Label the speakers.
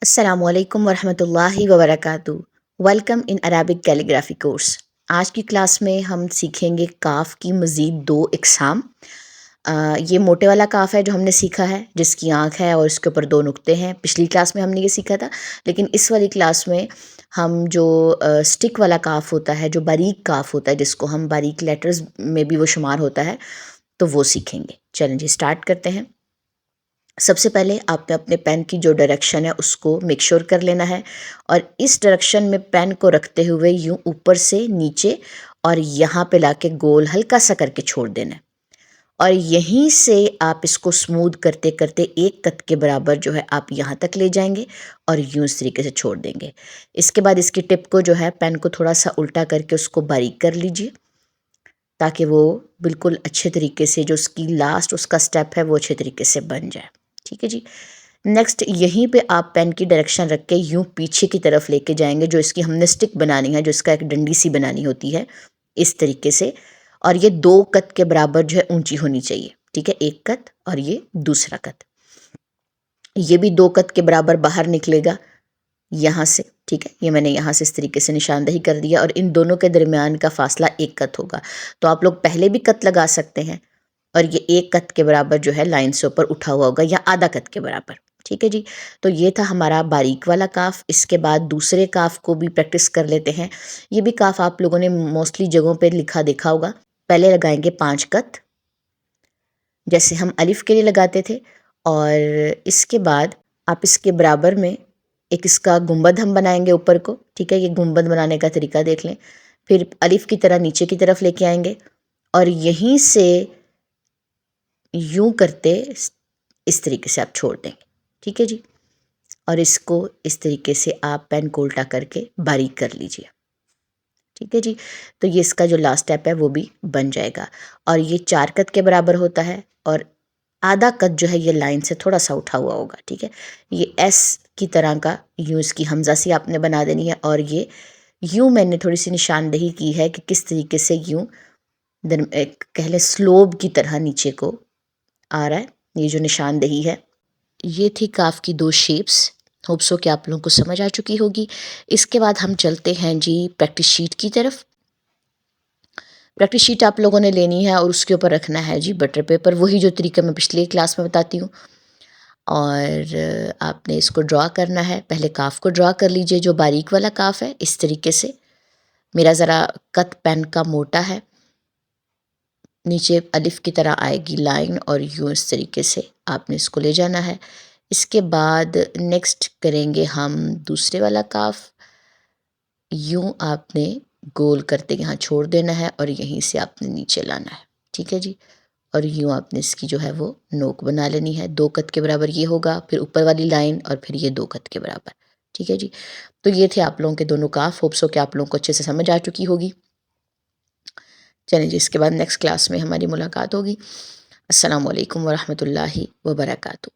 Speaker 1: अस्सलामुअलैकुम वरहमतुल्लाहि वबरकातुहू। Welcome in Arabic calligraphy course. आज की क्लास में हम सीखेंगे काफ की मज़ीद दो इकसाम। ये मोटे वाला काफ है जो हमने सीखा है, जिसकी आँख है और इसके ऊपर दो नुक्ते हैं। पिछली क्लास में हमने ये सीखा था, लेकिन इस वाली क्लास में हम जो स्टिक वाला काफ होता है, जो बारीक काफ होता है, जिसको हम बारीक लेटर्स में भी वो शुमार होता है, तो वो सीखेंगे। चलें जी, स्टार्ट करते हैं। सबसे पहले आपने अपने पेन की जो डायरेक्शन है उसको मेक श्योर कर लेना है, और इस डायरेक्शन में पेन को रखते हुए यूं ऊपर से नीचे और यहाँ पे लाके गोल हल्का सा करके छोड़ देना है, और यहीं से आप इसको स्मूथ करते करते एक कत के बराबर जो है आप यहाँ तक ले जाएंगे और यूं इस तरीके से छोड़ देंगे। इसके बाद इसकी टिप को जो है पेन को थोड़ा सा उल्टा करके उसको बारीक कर लीजिए, ताकि वो बिल्कुल अच्छे तरीके से जो उसकी लास्ट उसका स्टेप है वो अच्छे तरीके से बन जाए। ठीक है जी। नेक्स्ट यहीं पे आप पेन की डायरेक्शन रख के यूं पीछे की तरफ लेके जाएंगे, जो इसकी हमने स्टिक बनानी है, जो इसका एक डंडी सी बनानी होती है, इस तरीके से। और ये दो कत के बराबर जो है ऊंची होनी चाहिए। ठीक है, एक कत और ये दूसरा कत, ये भी दो कत के बराबर बाहर निकलेगा यहाँ से। ठीक है, ये मैंने यहाँ से इस तरीके से निशानदही कर दिया, और इन दोनों के दरमियान का फासला एक कत होगा। तो आप लोग पहले भी कत लगा सकते हैं, और ये एक कत के बराबर जो है लाइन से ऊपर उठा हुआ होगा, या आधा कत के बराबर। ठीक है जी। तो ये था हमारा बारीक वाला काफ। इसके बाद दूसरे काफ को भी प्रैक्टिस कर लेते हैं। ये भी काफ आप लोगों ने मोस्टली जगहों पे लिखा देखा होगा। पहले लगाएंगे 5 कत, जैसे हम अलिफ के लिए लगाते थे, और इसके बाद आप इसके बराबर में एक इसका गुंबद हम बनाएंगे ऊपर को। ठीक है, ये गुंबद बनाने का तरीका देख लें। फिर अलिफ की तरह नीचे की तरफ लेके आएंगे, और यहीं से यूं करते इस तरीके से आप छोड़ देंगे। ठीक है जी। और इसको इस तरीके से आप पेन को उल्टा करके बारीक कर लीजिए। ठीक है जी। तो ये इसका जो लास्ट स्टेप है वो भी बन जाएगा, और ये 4 कत के बराबर होता है, और आधा कत जो है ये लाइन से थोड़ा सा उठा हुआ होगा। ठीक है, ये एस की तरह का यूं इसकी हमजा सी आपने बना देनी है, और ये यूं मैंने थोड़ी सी निशानदही की है कि किस तरीके से यूं एक कह लें स्लोब की तरह नीचे को आ रहा है। ये जो निशानदही है, ये थी काफ की दो शेप्स। होप सो कि आप लोगों को समझ आ चुकी होगी। इसके बाद हम चलते हैं जी प्रैक्टिस शीट की तरफ। प्रैक्टिस शीट आप लोगों ने लेनी है और उसके ऊपर रखना है जी बटर पेपर, वही जो तरीका मैं पिछली क्लास में बताती हूँ। और आपने इसको ड्रा करना है। पहले काफ को ड्रा कर लीजिए, जो बारीक वाला काफ है, इस तरीके से। मेरा ज़रा कत पेन का मोटा है। नीचे अलिफ की तरह आएगी लाइन, और यूँ इस तरीके से आपने इसको ले जाना है। इसके बाद नेक्स्ट करेंगे हम दूसरे वाला काफ। यूं आपने गोल करते यहाँ छोड़ देना है, और यहीं से आपने नीचे लाना है। ठीक है जी। और यूं आपने इसकी जो है वो नोक बना लेनी है। 2 कत के बराबर ये होगा, फिर ऊपर वाली लाइन, और फिर ये 2 कत के बराबर। ठीक है जी। तो ये थे आप लोगों के दोनों काफ। होप सो कि आप लोगों को अच्छे से समझ आ चुकी होगी। चलें जी, इसके बाद नेक्स्ट क्लास में हमारी मुलाकात होगी। अस्सलाम वालेकुम वरहमतुल्लाहि वबरकातुहू।